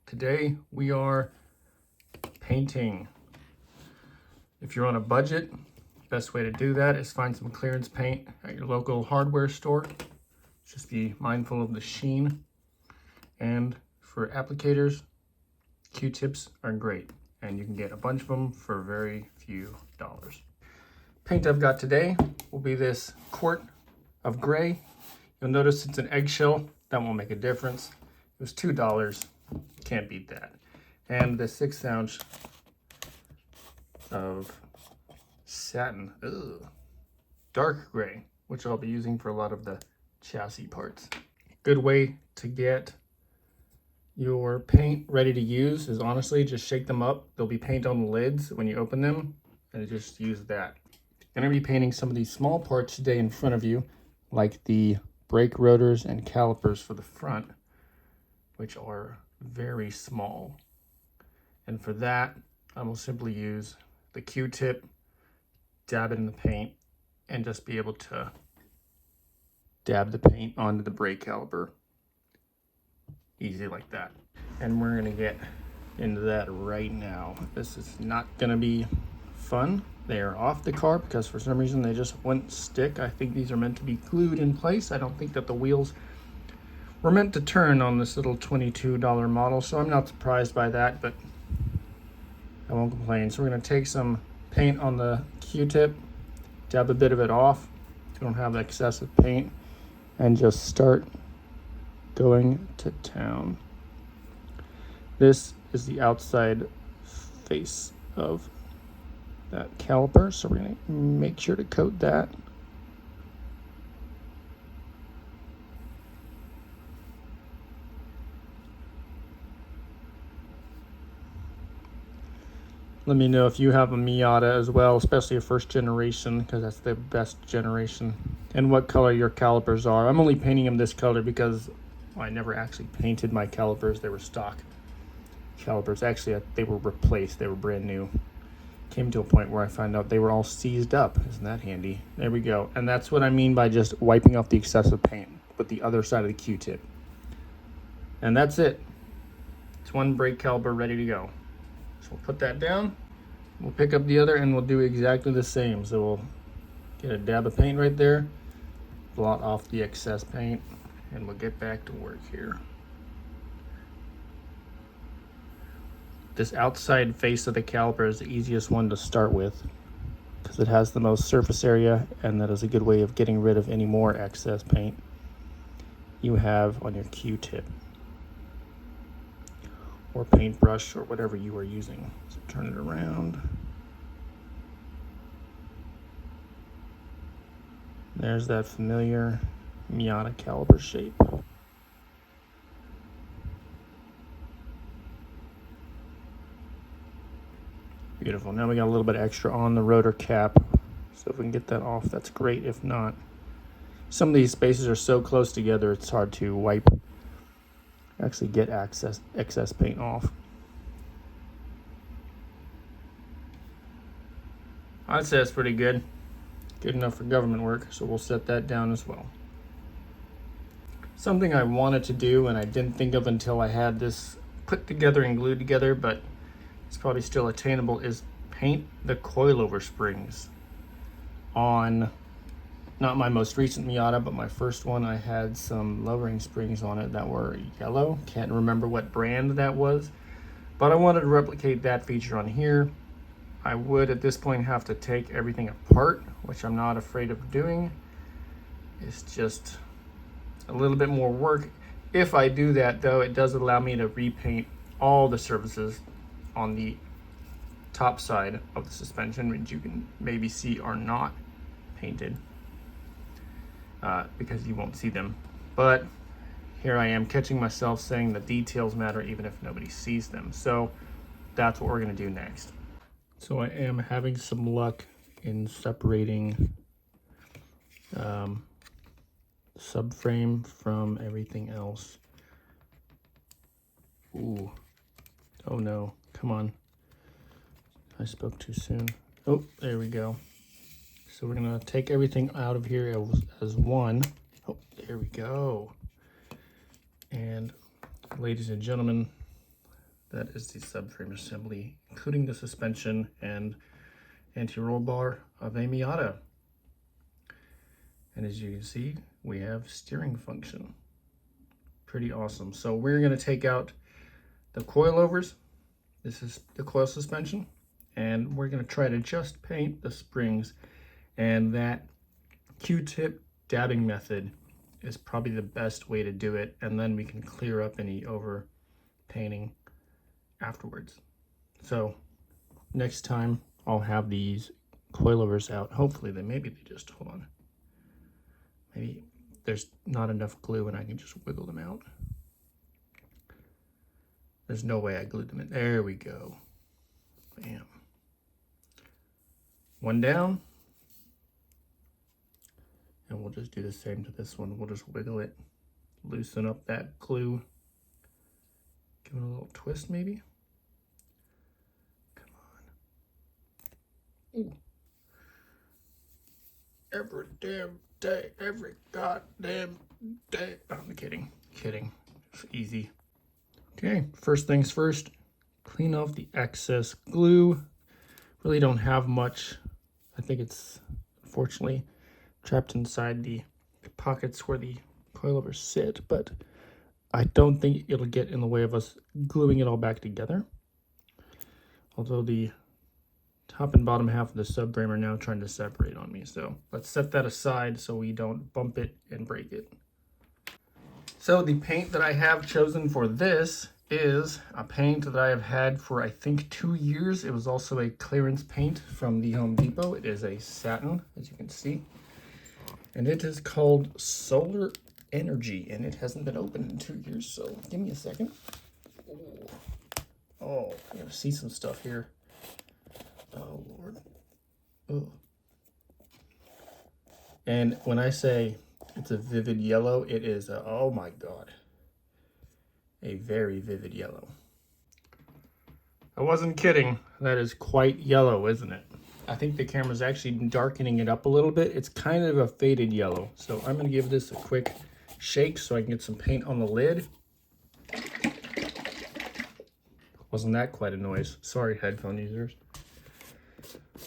Today we are painting. If you're on a budget, best way to do that is find some clearance paint at your local hardware store. Just be mindful of the sheen. And for applicators, Q-tips are great, and you can get a bunch of them for very few dollars. Paint I've got today will be this quart of gray. You'll notice it's an eggshell. That won't make a difference. It was $2. Can't beat that. And the 6 ounce of satin, dark gray, which I'll be using for a lot of the chassis parts. Good way to get your paint ready to use is honestly just shake them up. There'll be paint on the lids when you open them, and just use that. I'm going to be painting some of these small parts today in front of you, like the brake rotors and calipers for the front, which are very small. And for that, I will simply use the Q-tip, dab it in the paint, and just be able to dab the paint onto the brake caliper. Easy like that. And we're gonna get into that right now. This is not gonna be fun. They are off the car because for some reason they just wouldn't stick. I think these are meant to be glued in place. I don't think that the wheels were meant to turn on this little $22 model, so I'm not surprised by that, but I won't complain. So we're gonna take some paint on the Q-tip, dab a bit of it off so we don't have excessive paint, and just start going to town. This is the outside face of that caliper, so we're gonna make sure to coat that. Let me know if you have a Miata as well, especially a first generation, because that's the best generation, and what color your calipers are. I'm only painting them this color because I never actually painted my calipers. They were stock calipers. Actually, they were replaced. They were brand new. Came to a point where I found out they were all seized up. Isn't that handy? There we go. And that's what I mean by just wiping off the excessive paint with the other side of the Q-tip. And that's it. It's one brake caliper ready to go. So we'll put that down. We'll pick up the other and we'll do exactly the same. So we'll get a dab of paint right there, blot off the excess paint, and we'll get back to work here. This outside face of the caliper is the easiest one to start with because it has the most surface area, and that is a good way of getting rid of any more excess paint you have on your Q-tip or paintbrush or whatever you are using. So turn it around. There's that familiar Miata caliper shape. Beautiful. Now we got a little bit extra on the rotor cap, so if we can get that off, that's great. If not, some of these spaces are so close together it's hard to actually get excess paint off. I'd say that's pretty good. Good enough for government work, so we'll set that down as well. Something I wanted to do and I didn't think of until I had this put together and glued together, but it's probably still attainable, is paint the coilover springs on, not my most recent Miata, but my first one. I had some lowering springs on it that were yellow. Can't remember what brand that was, but I wanted to replicate that feature on here. I would at this point have to take everything apart, which I'm not afraid of doing. It's just a little bit more work. If I do that though, it does allow me to repaint all the surfaces on the top side of the suspension, which you can maybe see are not painted because you won't see them. But here I am catching myself saying the details matter even if nobody sees them. So that's what we're going to do next. So I am having some luck in separating subframe from everything else. Ooh. Oh no, come on. I spoke too soon. Oh, there we go. So we're gonna take everything out of here as one. Oh, there we go. And ladies and gentlemen, that is the subframe assembly, including the suspension and anti-roll bar of a Miata. And as you can see, we have steering function. Pretty awesome. So we're going to take out the coilovers. This is the coil suspension, and we're going to try to just paint the springs, and that Q-tip dabbing method is probably the best way to do it, and then we can clear up any over painting afterwards. So next time I'll have these coilovers out. Hopefully maybe they just, hold on, maybe there's not enough glue and I can just wiggle them out. There's no way I glued them in. There we go. Bam. One down. And we'll just do the same to this one. We'll just wiggle it, loosen up that glue, give it a little twist maybe. Come on. Ooh. Every damn day, every goddamn day. Oh, I'm kidding, It's easy. Okay, first things first, clean off the excess glue. Really don't have much. I think it's unfortunately trapped inside the pockets where the coilovers sit, but I don't think it'll get in the way of us gluing it all back together. Although the top and bottom half of the subframe are now trying to separate on me. So let's set that aside so we don't bump it and break it. So the paint that I have chosen for this is a paint that I have had for I think 2 years. It was also a clearance paint from the Home Depot. It is a satin, as you can see. And it is called Solar Energy, and it hasn't been opened in 2 years, so give me a second. Oh, I gotta see some stuff here. Oh, Lord. Oh. And when I say it's a vivid yellow, it is a, oh my God, a very vivid yellow. I wasn't kidding. That is quite yellow, isn't it? I think the camera's actually darkening it up a little bit. It's kind of a faded yellow. So I'm gonna give this a quick shake so I can get some paint on the lid. Wasn't that quite a noise? Sorry, headphone users.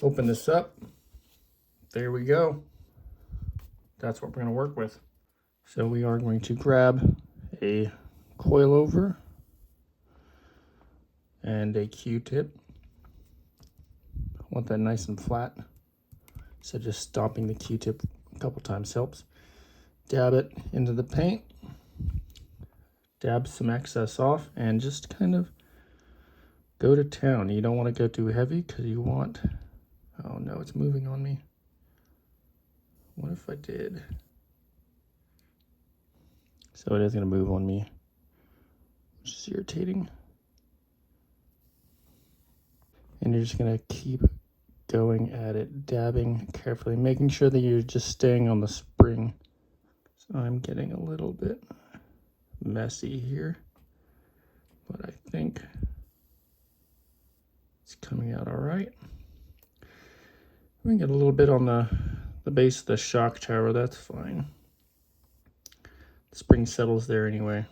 Open this up. There we go. That's what we're gonna work with. So we are going to grab a coilover and a Q-tip. I want that nice and flat. So just stomping the Q-tip a couple times helps. Dab it into the paint. Dab some excess off and just kind of go to town. You don't want to go too heavy because you want, oh no, it's moving on me. What if I did? So it is going to move on me, which is irritating. And you're just going to keep going at it, dabbing carefully, making sure that you're just staying on the spring. So I'm getting a little bit messy here, but I think it's coming out all right. We can get a little bit on the base of the shock tower, that's fine. The spring settles there anyway.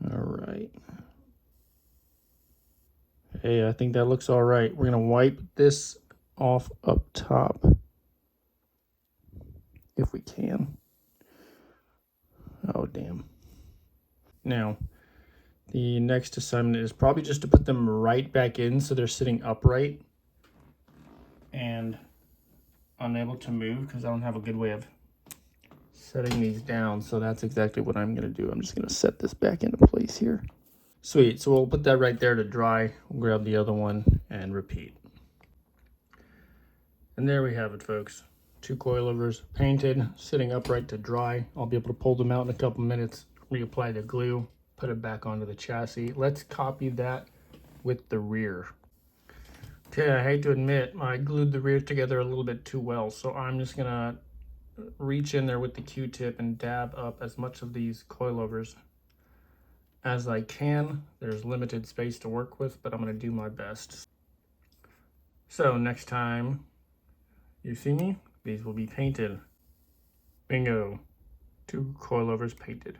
All right. Hey, I think that looks all right. We're gonna wipe this off up top if we can. Oh, damn. Now, the next assignment is probably just to put them right back in so they're sitting upright and unable to move because I don't have a good way of setting these down. So that's exactly what I'm going to do. I'm just going to set this back into place here. Sweet. So we'll put that right there to dry. We'll grab the other one and repeat. And there we have it, folks. 2 coilovers painted, sitting upright to dry. I'll be able to pull them out in a couple minutes, reapply the glue, put it back onto the chassis. Let's copy that with the rear. Okay, I hate to admit, I glued the rear together a little bit too well, so I'm just gonna reach in there with the Q-tip and dab up as much of these coilovers as I can. There's limited space to work with, but I'm gonna do my best. So next time you see me, these will be painted. Bingo, 2 coilovers painted.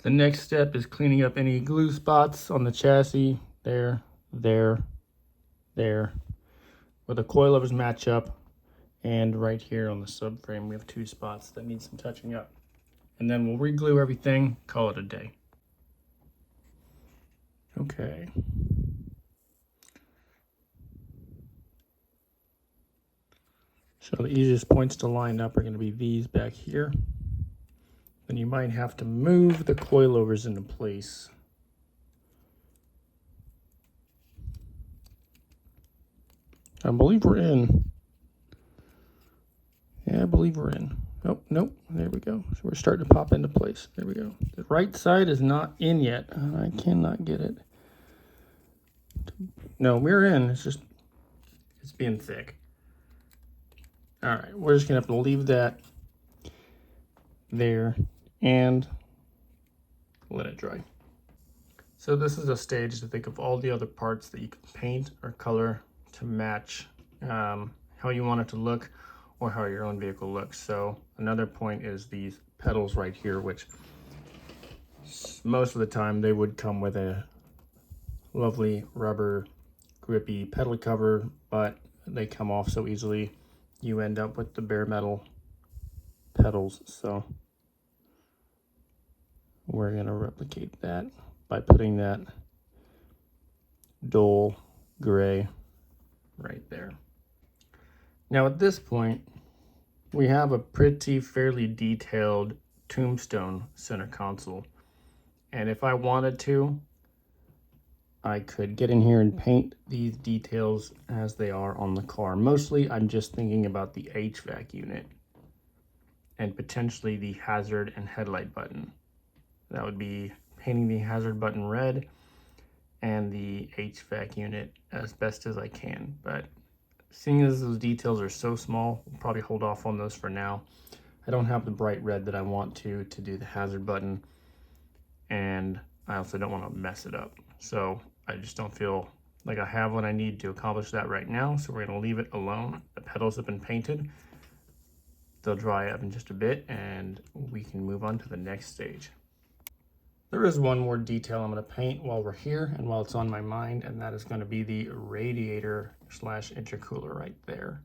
The next step is cleaning up any glue spots on the chassis. There, there, where the coilovers match up. And right here on the subframe, we have 2 spots that need some touching up. And then we'll re-glue everything, call it a day. Okay. So the easiest points to line up are going to be these back here. Then you might have to move the coilovers into place. I believe we're in. Yeah, I believe we're in. Oh, nope. There we go. So we're starting to pop into place. There we go. The right side is not in yet. I cannot get it. No, we're in. It's just, it's being thick. All right, we're just gonna have to leave that there and let it dry. So this is a stage to think of all the other parts that you can paint or color to match how you want it to look or how your own vehicle looks. So another point is these pedals right here, which most of the time they would come with a lovely rubber grippy pedal cover, but they come off so easily you end up with the bare metal pedals. So we're going to replicate that by putting that dull gray right there. Now at this point, we have a fairly detailed tombstone center console. And if I wanted to, I could get in here and paint these details as they are on the car. Mostly, I'm just thinking about the HVAC unit and potentially the hazard and headlight button. That would be painting the hazard button red and the HVAC unit as best as I can. But seeing as those details are so small, we'll probably hold off on those for now. I don't have the bright red that I want to do the hazard button, and I also don't want to mess it up. So I just don't feel like I have what I need to accomplish that right now. So we're going to leave it alone. The pedals have been painted. They'll dry up in just a bit and we can move on to the next stage. There is one more detail I'm going to paint while we're here and while it's on my mind, and that is going to be the radiator / intercooler right there.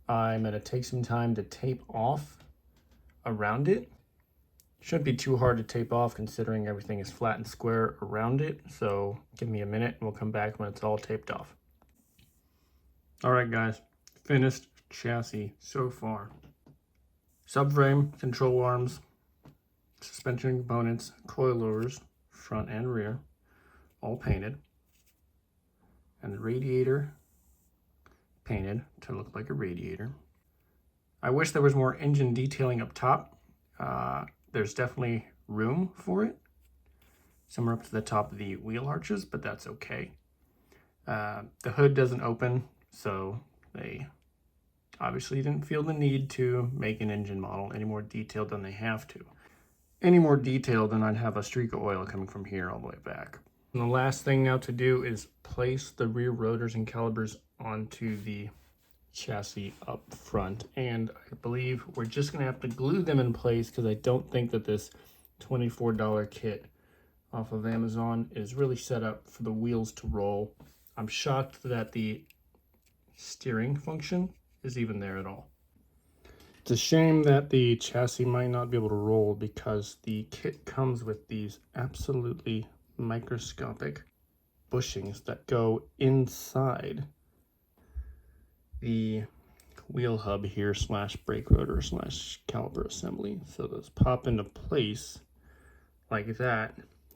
I'm going to take some time to tape off around it. Shouldn't be too hard to tape off considering everything is flat and square around it. So give me a minute and we'll come back when it's all taped off. All right, guys, finished chassis so far. Subframe, control arms, suspension components, coilovers, front and rear, all painted. And the radiator painted to look like a radiator. I wish there was more engine detailing up top. There's definitely room for it, somewhere up to the top of the wheel arches, but that's okay. The hood doesn't open, so they obviously didn't feel the need to make an engine model any more detailed than they have to. Any more detailed than I'd have a streak of oil coming from here all the way back. And the last thing now to do is place the rear rotors and calipers onto the chassis up front, and I believe we're just gonna have to glue them in place because I don't think that this $24 kit off of Amazon is really set up for the wheels to roll. I'm shocked that the steering function is even there at all. It's a shame that the chassis might not be able to roll because the kit comes with these absolutely microscopic bushings that go inside the wheel hub here / brake rotor / caliper assembly. So those pop into place like that,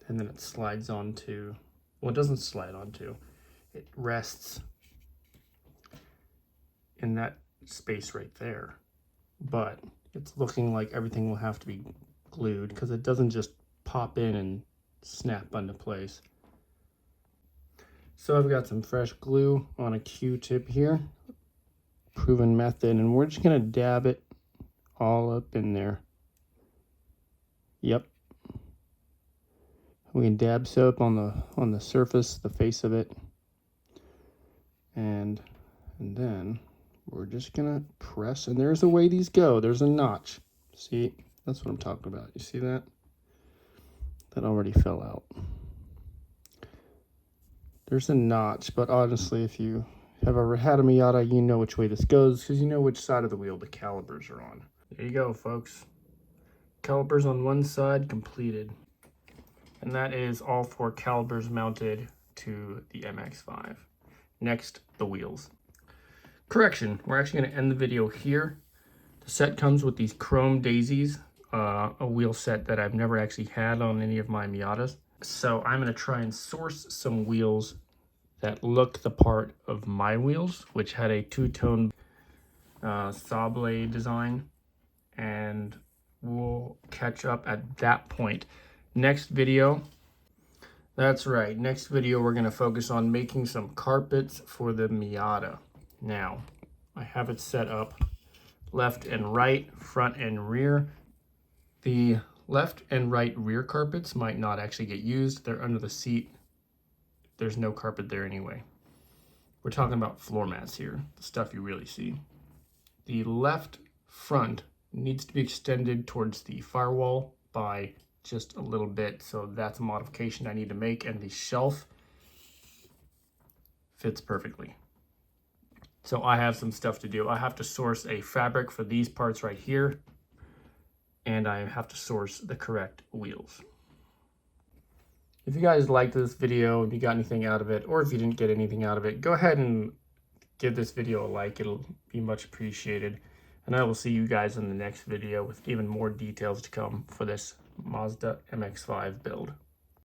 and then it slides onto, well, it doesn't slide onto, it rests in that space right there. But it's looking like everything will have to be glued because it doesn't just pop in and snap into place. So I've got some fresh glue on a Q-tip here, proven method, and we're just gonna dab it all up in there. Yep. We can dab soap on the surface, the face of it, and then we're just gonna press, and there's the way these go. There's a notch. See, that's what I'm talking about. You see that? that already fell out. There's a notch, but honestly, if you have ever had a Miata, you know which way this goes because you know which side of the wheel the calipers are on. There you go, folks. Calipers on one side completed. And that is all 4 calipers mounted to the MX-5. Next, the wheels. Correction, we're actually going to end the video here. The set comes with these chrome daisies, a wheel set that I've never actually had on any of my Miatas. So I'm going to try and source some wheels that look the part of my wheels, which had a two-tone saw blade design, and we'll catch up at that point. Next video, that's right, next video we're going to focus on making some carpets for the Miata. Now, I have it set up left and right, front and rear. The left and right rear carpets might not actually get used. They're under the seat. There's no carpet there anyway. We're talking about floor mats here, the stuff you really see. The left front needs to be extended towards the firewall by just a little bit, so that's a modification I need to make, and the shelf fits perfectly. So I have some stuff to do. I have to source a fabric for these parts right here, and I have to source the correct wheels. If you guys liked this video and you got anything out of it, or if you didn't get anything out of it, go ahead and give this video a like. It'll be much appreciated. And I will see you guys in the next video with even more details to come for this Mazda MX-5 build.